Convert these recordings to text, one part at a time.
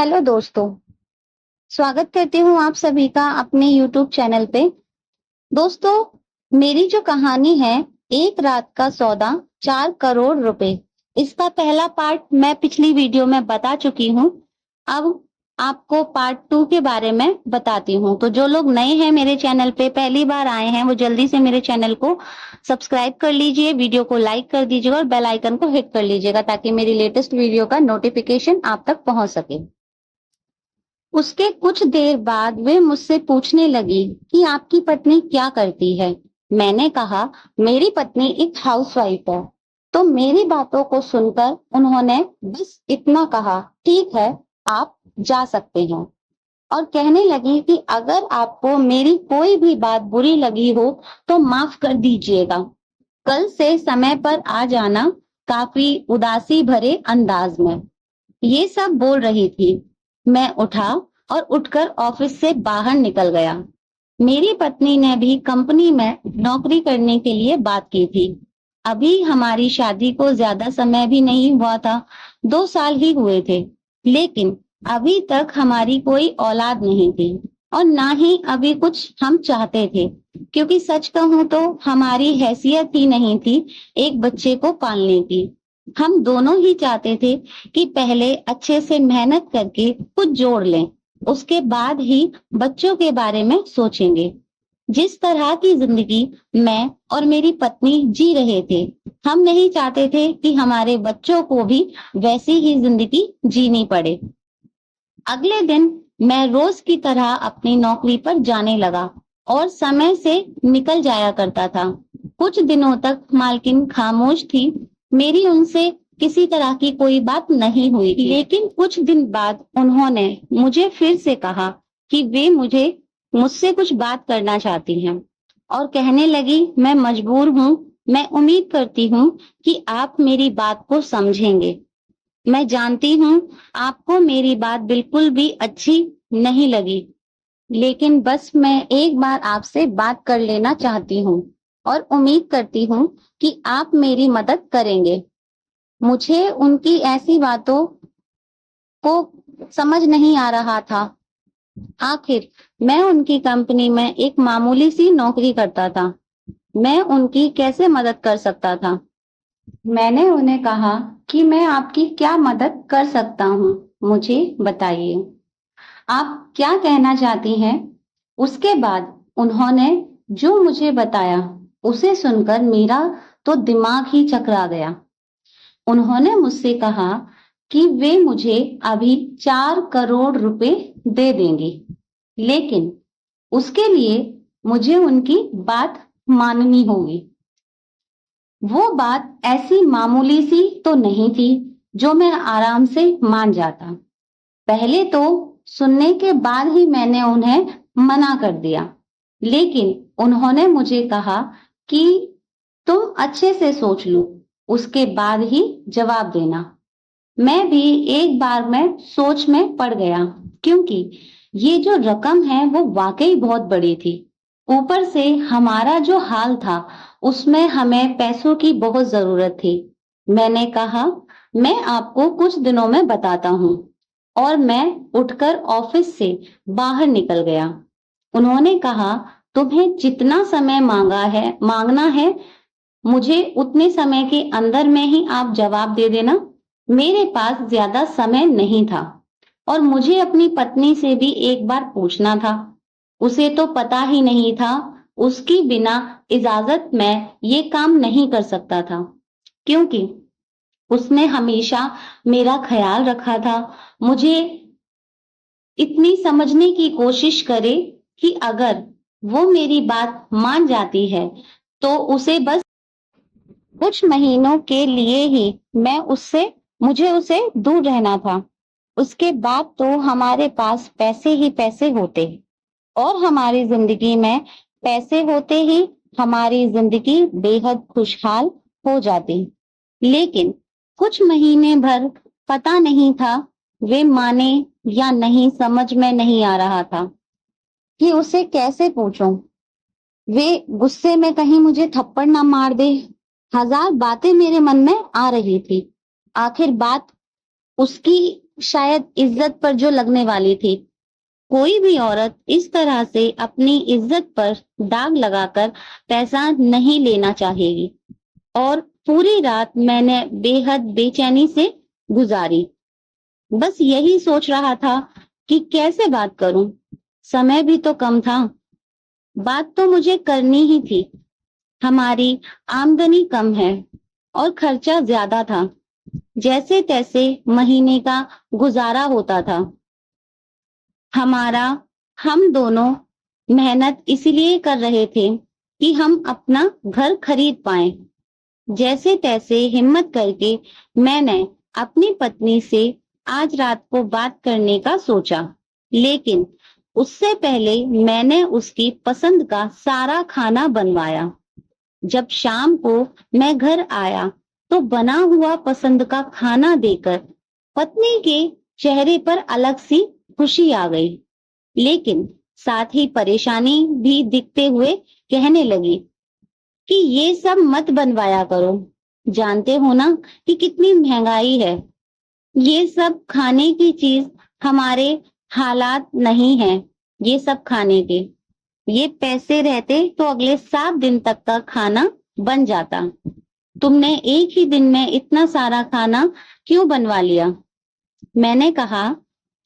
Hello दोस्तों, स्वागत करती हूँ आप सभी का अपने यूट्यूब चैनल पे। दोस्तों, मेरी जो कहानी है, एक रात का सौदा 4 करोड़ रुपए, इसका पहला पार्ट मैं पिछली वीडियो में बता चुकी हूँ। अब आपको पार्ट 2 के बारे में बताती हूँ। तो जो लोग नए हैं मेरे चैनल पे, पहली बार आए हैं, वो जल्दी से मेरे चैनल को सब्सक्राइब कर लीजिए, वीडियो को लाइक कर दीजिएगा और बेल आइकन को हिट कर लीजिएगा ताकि मेरी लेटेस्ट वीडियो का नोटिफिकेशन आप तक पहुंच सके। उसके कुछ देर बाद वे मुझसे पूछने लगी कि आपकी पत्नी क्या करती है। मैंने कहा, मेरी पत्नी एक हाउसवाइफ है। तो मेरी बातों को सुनकर उन्होंने बस इतना कहा, ठीक है, आप जा सकते हैं। और कहने लगी कि अगर आपको मेरी कोई भी बात बुरी लगी हो तो माफ कर दीजिएगा। कल से समय पर आ जाना, काफी उदासी भरे अंदाज में ये सब बोल रही थी। मैं उठा और उठकर ऑफिस से बाहर निकल गया। मेरी पत्नी ने भी कंपनी में नौकरी करने के लिए बात की थी। अभी हमारी शादी को ज्यादा समय भी नहीं हुआ था, 2 साल ही हुए थे। लेकिन अभी तक हमारी कोई औलाद नहीं थी और ना ही अभी कुछ हम चाहते थे, क्योंकि सच कहूं तो हमारी हैसियत ही नहीं थी एक बच्चे को पालने की। हम दोनों ही चाहते थे कि पहले अच्छे से मेहनत करके कुछ जोड़ लें, उसके बाद ही बच्चों के बारे में सोचेंगे। जिस तरह की जिंदगी मैं और मेरी पत्नी जी रहे थे, हम नहीं चाहते थे कि हमारे बच्चों को भी वैसी ही जिंदगी जीनी पड़े। अगले दिन मैं रोज की तरह अपनी नौकरी पर जाने लगा और समय से निकल जाया करता था। कुछ दिनों तक मालकिन खामोश थी, मेरी उनसे किसी तरह की कोई बात नहीं हुई। लेकिन कुछ दिन बाद उन्होंने मुझे फिर से कहा कि वे मुझसे कुछ बात करना चाहती हैं और कहने लगी, मैं मजबूर हूँ, मैं उम्मीद करती हूँ कि आप मेरी बात को समझेंगे। मैं जानती हूँ आपको मेरी बात बिल्कुल भी अच्छी नहीं लगी, लेकिन बस मैं एक बार आपसे बात कर लेना चाहती हूँ और उम्मीद करती हूँ कि आप मेरी मदद करेंगे। मुझे उनकी ऐसी बातों को समझ नहीं आ रहा था। आखिर मैं उनकी कंपनी में एक मामूली सी नौकरी करता था। मैं उनकी कैसे मदद कर सकता था? मैंने उन्हें कहा कि मैं आपकी क्या मदद कर सकता हूँ, मुझे बताइए, आप क्या कहना चाहती हैं? उसके बाद उन्होंने जो मुझे बताया उसे सुनकर मेरा तो दिमाग ही चकरा गया। उन्होंने मुझसे कहा कि वे मुझे अभी 4 करोड़ रुपए दे देंगे, लेकिन उसके लिए मुझे उनकी बात माननी होगी। वो बात ऐसी मामूली सी तो नहीं थी जो मैं आराम से मान जाता। पहले तो सुनने के बाद ही मैंने उन्हें मना कर दिया, लेकिन उन्होंने मुझे कहा कि तुम अच्छे से सोच लो, उसके बाद ही जवाब देना। मैं भी एक बार में सोच में पड़ गया, क्योंकि ये जो रकम है वो वाकई बहुत बड़ी थी। ऊपर से हमारा जो हाल था उसमें हमें पैसों की बहुत जरूरत थी। मैंने कहा, मैं आपको कुछ दिनों में बताता हूँ, और मैं उठकर ऑफिस से बाहर निकल गया। उन्होंने कहा, तुम्हें जितना समय मांगना है, मुझे उतने समय के अंदर में ही आप जवाब दे देना। मेरे पास ज्यादा समय नहीं था और मुझे अपनी पत्नी से भी एक बार पूछना था। उसे तो पता ही नहीं था, उसकी बिना इजाजत मैं ये काम नहीं कर सकता था, क्योंकि उसने हमेशा मेरा ख्याल रखा था। मुझे इतनी समझने की कोशिश करे कि अगर वो मेरी बात मान जाती है तो उसे बस कुछ महीनों के लिए ही मुझे उसे दूर रहना था। उसके बाद तो हमारे पास पैसे ही पैसे होते और हमारी जिंदगी में पैसे होते ही हमारी जिंदगी बेहद खुशहाल हो जाती। लेकिन कुछ महीने भर पता नहीं था वे माने या नहीं, समझ में नहीं आ रहा था कि उसे कैसे पूछूं। वे गुस्से में कहीं मुझे थप्पड़ ना मार दे। हजार बातें मेरे मन में आ रही थी। आखिर बात उसकी शायद इज्जत पर जो लगने वाली थी। कोई भी औरत इस तरह से अपनी इज्जत पर दाग लगाकर पैसा नहीं लेना चाहेगी। और पूरी रात मैंने बेहद बेचैनी से गुजारी। बस यही सोच रहा था कि कैसे बात करूं। समय भी तो कम था। बात तो मुझे करनी ही थी। हमारी आमदनी कम है और खर्चा ज्यादा था। जैसे तैसे महीने का गुजारा होता था। हमारा हम दोनों मेहनत इसलिए कर रहे थे कि हम अपना घर खरीद पाएं। जैसे तैसे हिम्मत करके मैंने अपनी पत्नी से आज रात को बात करने का सोचा। लेकिन उससे पहले मैंने उसकी पसंद का सारा खाना बनवाया। जब शाम को मैं घर आया तो बना हुआ पसंद का खाना देकर पत्नी के चेहरे पर अलग सी खुशी आ गई। लेकिन साथ ही परेशानी भी दिखते हुए कहने लगी कि ये सब मत बनवाया करो। जानते हो ना कि कितनी महंगाई है। ये सब खाने की चीज हमारे हालात नहीं है ये सब खाने के। ये पैसे रहते तो अगले 7 दिन तक का खाना बन जाता। तुमने एक ही दिन में इतना सारा खाना क्यों बनवा लिया? मैंने कहा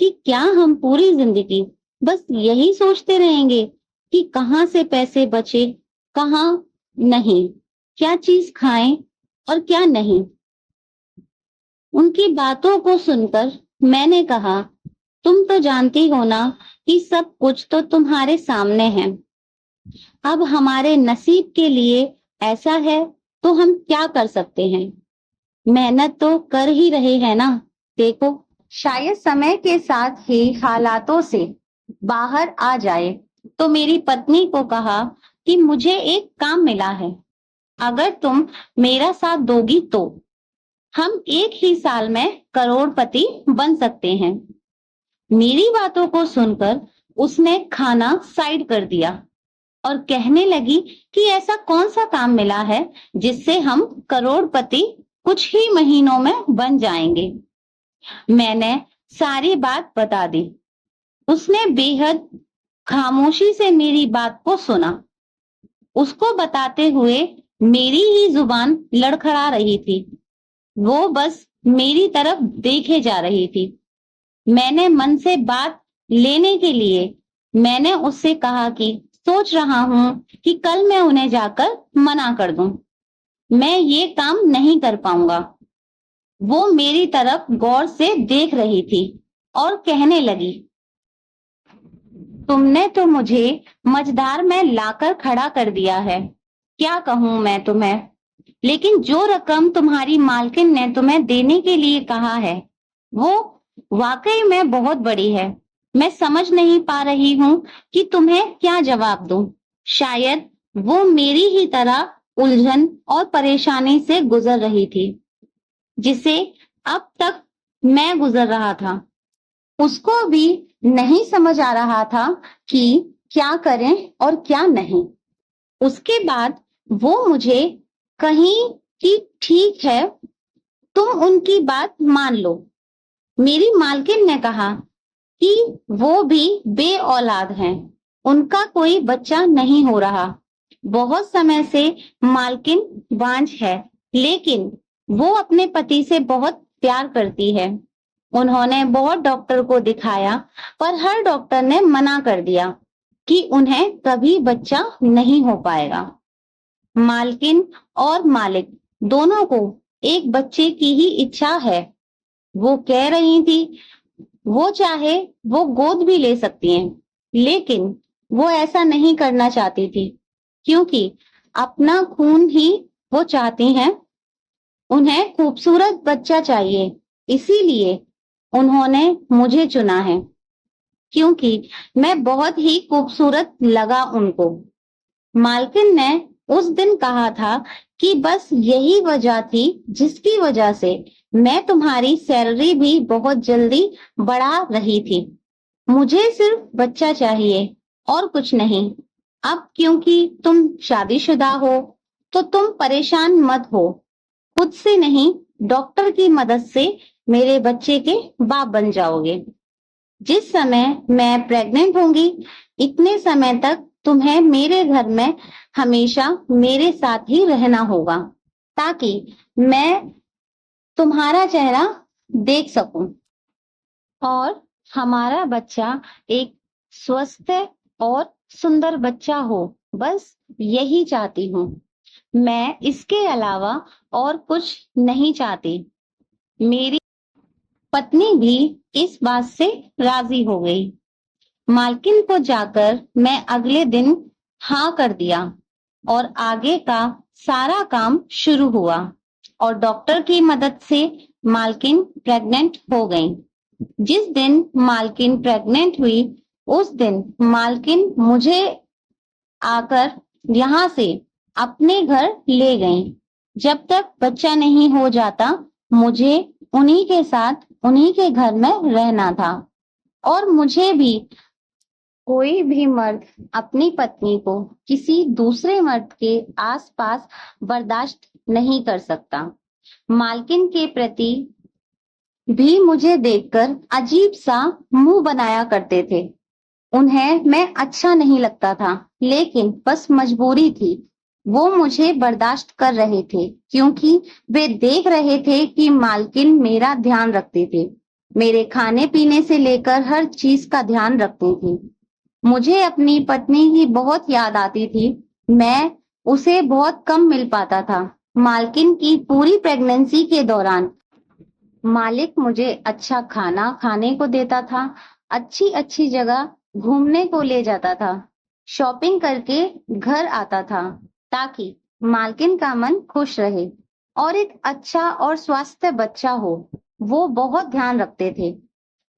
कि क्या हम पूरी जिंदगी बस यही सोचते रहेंगे कि कहाँ से पैसे बचे, कहाँ नहीं, क्या चीज खाएं और क्या नहीं। उनकी बातों को सुनकर मैंने कहा, तुम तो जानती हो ना कि सब कुछ तो तुम्हारे सामने है। अब हमारे नसीब के लिए ऐसा है तो हम क्या कर सकते हैं। मेहनत तो कर ही रहे हैं ना। देखो, शायद समय के साथ ही हालातों से बाहर आ जाए। तो मेरी पत्नी को कहा कि मुझे एक काम मिला है, अगर तुम मेरा साथ दोगी तो हम एक ही साल में करोड़पति बन सकते हैं। मेरी बातों को सुनकर उसने खाना साइड कर दिया और कहने लगी कि ऐसा कौन सा काम मिला है जिससे हम करोड़पति कुछ ही महीनों में बन जाएंगे। मैंने सारी बात बता दी। उसने बेहद खामोशी से मेरी बात को सुना। उसको बताते हुए मेरी ही जुबान लड़खड़ा रही थी। वो बस मेरी तरफ देखे जा रही थी। मैंने मन से बात लेने के लिए मैंने उससे कहा कि सोच रहा हूं कि कल मैं उन्हें जाकर मना कर दूं। मैं ये काम नहीं कर पाऊंगा। वो मेरी तरफ गौर से देख रही थी और कहने लगी, तुमने तो मुझे मझधार में लाकर खड़ा कर दिया है। क्या कहूं मैं तुम्हें। लेकिन जो रकम तुम्हारी मालकिन ने तुम्हें देने के लिए कहा है वो वाकई में बहुत बड़ी है। मैं समझ नहीं पा रही हूं कि तुम्हें क्या जवाब दूं। शायद वो मेरी ही तरह उलझन और परेशानी से गुजर रही थी जिसे अब तक मैं गुजर रहा था। उसको भी नहीं समझ आ रहा था कि क्या करें और क्या नहीं। उसके बाद वो मुझे कहीं कि ठीक है, तुम उनकी बात मान लो। मेरी मालकिन ने कहा कि वो भी बे औलाद हैं। उनका कोई बच्चा नहीं हो रहा। बहुत समय से मालकिन बांझ है, लेकिन वो अपने पति से बहुत प्यार करती है। उन्होंने बहुत डॉक्टर को दिखाया, पर हर डॉक्टर ने मना कर दिया कि उन्हें कभी बच्चा नहीं हो पाएगा। मालकिन और मालिक दोनों को एक बच्चे की ही इच्छा है। वो कह रही थी वो चाहे वो गोद भी ले सकती हैं, लेकिन वो ऐसा नहीं करना चाहती थी क्योंकि अपना खून ही वो चाहती हैं। उन्हें खूबसूरत बच्चा चाहिए, इसीलिए उन्होंने मुझे चुना है क्योंकि मैं बहुत ही खूबसूरत लगा उनको। मालकिन ने उस दिन कहा था कि बस यही वजह थी जिसकी वजह से मैं तुम्हारी सैलरी भी बहुत जल्दी बढ़ा रही थी। मुझे सिर्फ बच्चा चाहिए और कुछ नहीं। अब क्योंकि तुम शादीशुदा हो तो तुम परेशान मत हो। खुद से नहीं, डॉक्टर की मदद से मेरे बच्चे के बाप बन जाओगे। जिस समय मैं प्रेग्नेंट होंगी, इतने समय तक तुम्हें मेरे घर में हमेशा मेरे साथ ही रहना होगा, ताकि मैं तुम्हारा चेहरा देख सकूं और हमारा बच्चा एक स्वस्थ और सुंदर बच्चा हो। बस यही चाहती हूँ। मैं इसके अलावा और कुछ नहीं चाहती। मेरी पत्नी भी इस बात से राजी हो गई। मालकिन को जाकर मैं अगले दिन हाँ कर दिया और आगे का सारा काम शुरू हुआ और डॉक्टर की मदद से मालकिन प्रेग्नेंट हो गई। जिस दिन मालकिन प्रेग्नेंट हुई, उस दिन मालकिन मुझे आकर यहाँ से अपने घर ले गई। जब तक बच्चा नहीं हो जाता, मुझे उन्हीं के साथ उन्हीं के घर में रहना था और मुझे भी कोई भी मर्द अपनी पत्नी को किसी दूसरे मर्द के आसपास बर्दाश्त नहीं कर सकता। मालकिन के प्रति भी मुझे देखकर अजीब सा मुंह बनाया करते थे। उन्हें मैं अच्छा नहीं लगता था, लेकिन बस मजबूरी थी। वो मुझे बर्दाश्त कर रहे थे क्योंकि वे देख रहे थे कि मालकिन मेरा ध्यान रखते थे। मेरे खाने पीने से लेकर हर चीज का ध्यान रखती थी। मुझे अपनी पत्नी की बहुत याद आती थी। मैं उसे बहुत कम मिल पाता था। मालकिन की पूरी प्रेगनेंसी के दौरान मालिक मुझे अच्छा खाना खाने को देता था, अच्छी अच्छी जगह घूमने को ले जाता था, शॉपिंग करके घर आता था, ताकि मालकिन का मन खुश रहे और एक अच्छा और स्वस्थ बच्चा हो। वो बहुत ध्यान रखते थे।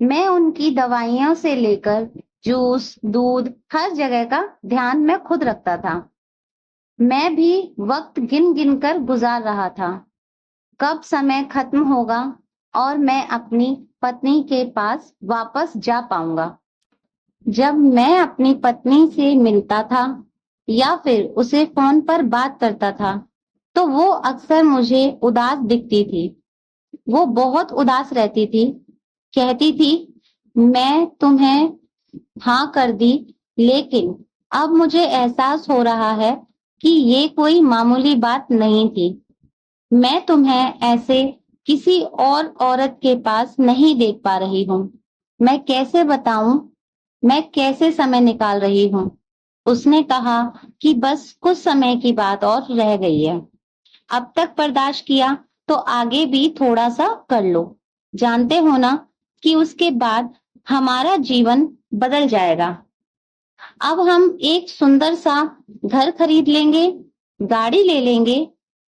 मैं उनकी दवाइयों से लेकर जूस, दूध, हर जगह का ध्यान मैं खुद रखता था। मैं भी वक्त गिन गिन कर गुजार रहा था। कब समय खत्म होगा और मैं अपनी पत्नी के पास वापस जा पाऊंगा। जब मैं अपनी पत्नी से मिलता था या फिर उसे फोन पर बात करता था, तो वो अक्सर मुझे उदास दिखती थी। वो बहुत उदास रहती थी। कहती थी, मैं तुम्हें हाँ कर दी, लेकिन अब मुझे एहसास हो रहा है कि ये कोई मामूली बात नहीं थी। मैं तुम्हें ऐसे किसी और औरत के पास नहीं देख पा रही हूँ। मैं कैसे बताऊं, मैं कैसे समय निकाल रही हूँ। उसने कहा कि बस कुछ समय की बात और रह गई है। अब तक बर्दाश्त किया तो आगे भी थोड़ा सा कर लो। जानते हो ना कि उसके बाद हमारा जीवन बदल जाएगा। अब हम एक सुंदर सा घर खरीद लेंगे, गाड़ी ले लेंगे,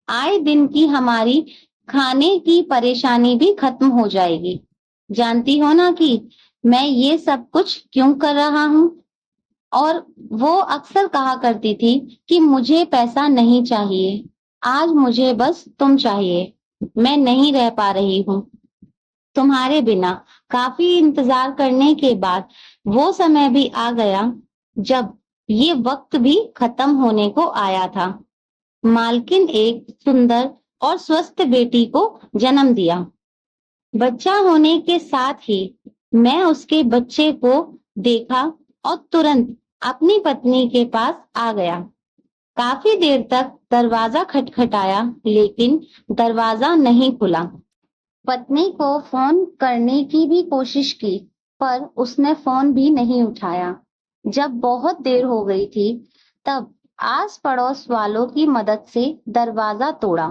आए दिन की हमारी खाने की परेशानी भी खत्म हो जाएगी। जानती हो ना कि मैं ये सब कुछ क्यों कर रहा हूँ? और वो अक्सर कहा करती थी कि मुझे पैसा नहीं चाहिए, आज मुझे बस तुम चाहिए। मैं नहीं रह पा रही हूँ तुम्हारे बिना। काफी इंतजार करने के बाद वो समय भी आ गया जब ये वक्त भी खत्म होने को आया था। मालकिन एक सुंदर और स्वस्थ बेटी को जन्म दिया। बच्चा होने के साथ ही मैं उसके बच्चे को देखा और तुरंत अपनी पत्नी के पास आ गया। काफी देर तक दरवाजा खटखटाया, लेकिन दरवाजा नहीं खुला। पत्नी को फोन करने की भी कोशिश की, पर उसने फोन भी नहीं उठाया। जब बहुत देर हो गई थी, तब आस पड़ोस वालों की मदद से दरवाजा तोड़ा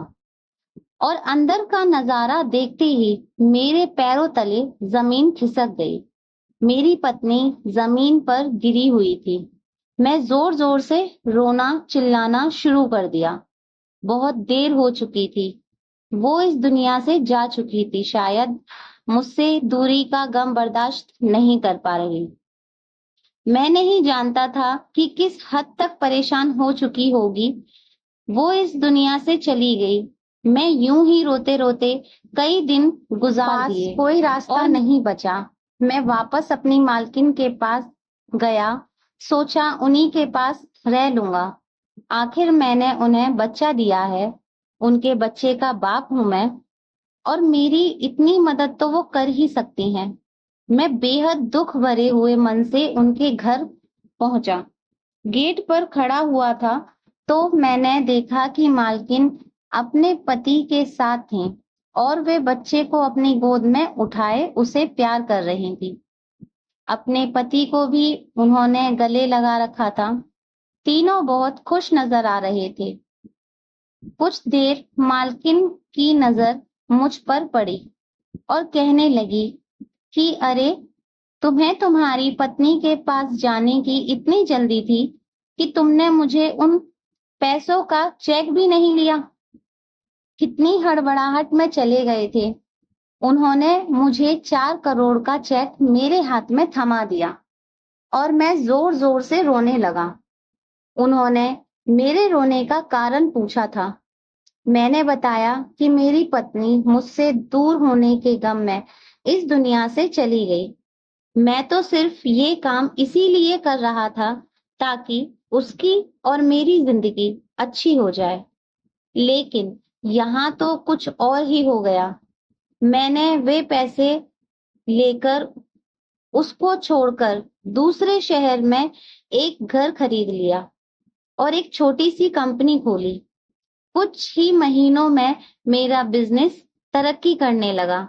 और अंदर का नजारा देखते ही मेरे पैरों तले जमीन खिसक गई। मेरी पत्नी जमीन पर गिरी हुई थी। मैं जोर जोर से रोना चिल्लाना शुरू कर दिया। बहुत देर हो चुकी थी। वो इस दुनिया से जा चुकी थी। शायद मुझसे दूरी का गम बर्दाश्त नहीं कर पा रही। मैं नहीं जानता था कि किस हद तक परेशान हो चुकी होगी। वो इस दुनिया से चली गई। मैं यूं ही रोते रोते कई दिन गुजार दिए। कोई रास्ता और नहीं बचा। मैं वापस अपनी मालकिन के पास गया। सोचा उन्हीं के पास रह लूंगा। आखिर मैंने उन्हें बच्चा दिया है। उनके बच्चे का बाप हूं मैं। और मेरी इतनी मदद तो वो कर ही सकती हैं। मैं बेहद दुख भरे हुए मन से उनके घर पहुंचा। गेट पर खड़ा हुआ था तो मैंने देखा कि मालकिन अपने पति के साथ थी और वे बच्चे को अपनी गोद में उठाए उसे प्यार कर रही थी। अपने पति को भी उन्होंने गले लगा रखा था। तीनों बहुत खुश नजर आ रहे थे। कुछ देर मालकिन की नजर मुझ पर पड़ी और कहने लगी कि अरे, तुम्हें तुम्हारी पत्नी के पास जाने की इतनी जल्दी थी कि तुमने मुझे उन पैसों का चेक भी नहीं लिया। कितनी हड़बड़ाहट में चले गए थे। उन्होंने मुझे 4 करोड़ का चेक मेरे हाथ में थमा दिया और मैं जोर जोर से रोने लगा। उन्होंने मेरे रोने का कारण पूछा था। मैंने बताया कि मेरी पत्नी मुझसे दूर होने के गम में इस दुनिया से चली गई। मैं तो सिर्फ ये काम इसीलिए कर रहा था ताकि उसकी और मेरी जिंदगी अच्छी हो जाए। लेकिन यहाँ तो कुछ और ही हो गया। मैंने वे पैसे लेकर उसको छोड़कर दूसरे शहर में एक घर खरीद लिया और एक छोटी सी कंपनी खोली। कुछ ही महीनों में मेरा बिजनेस तरक्की करने लगा।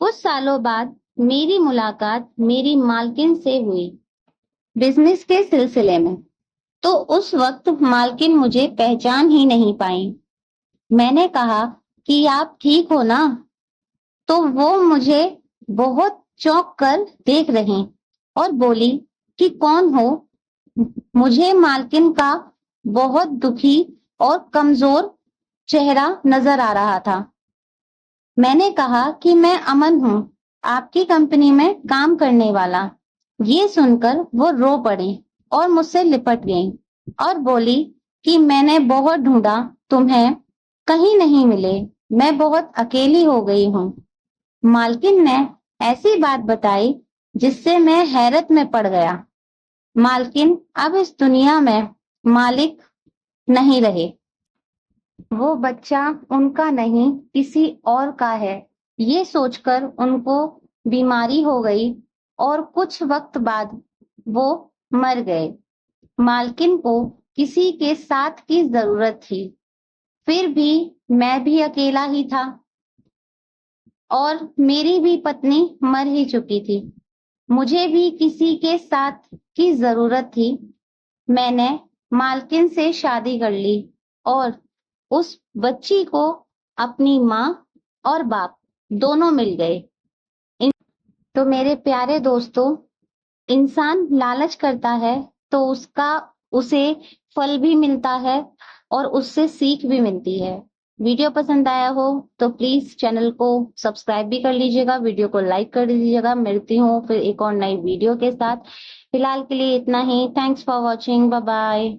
कुछ सालों बाद मेरी मुलाकात मेरी मालकिन से हुई बिजनेस के सिलसिले में। तो उस वक्त मालकिन मुझे पहचान ही नहीं पाई। मैंने कहा कि आप ठीक हो ना? तो वो मुझे बहुत चौंक कर देख रही और बोली कि कौन हो? मुझे मालकिन का बहुत दुखी और कमजोर चेहरा नजर आ रहा था। मैंने कहा कि मैं अमन हूँ, आपकी कंपनी में काम करने वाला। ये सुनकर वो रो पड़ी और मुझसे लिपट गई और बोली कि मैंने बहुत ढूंढा, तुम्हें कहीं नहीं मिले। मैं बहुत अकेली हो गई हूँ। मालकिन ने ऐसी बात बताई जिससे मैं हैरत में पड़ गया। मालकिन अब इस दुनिया में मालिक नहीं रहे। वो बच्चा उनका नहीं किसी और का है। ये सोचकर उनको बीमारी हो गई और कुछ वक्त बाद वो मर गए। मालकिन को किसी के साथ की जरूरत थी। फिर भी मैं भी अकेला ही था और मेरी भी पत्नी मर ही चुकी थी। मुझे भी किसी के साथ की जरूरत थी। मैंने मालकिन से शादी कर ली और उस बच्ची को अपनी माँ और बाप दोनों मिल गए। तो मेरे प्यारे दोस्तों, इंसान लालच करता है तो उसे फल भी मिलता है और उससे सीख भी मिलती है। वीडियो पसंद आया हो तो प्लीज चैनल को सब्सक्राइब भी कर लीजिएगा, वीडियो को लाइक कर दीजिएगा। मिलती हूँ फिर एक और नई वीडियो के साथ। फिलहाल के लिए इतना ही। Thanks for watching. Bye bye.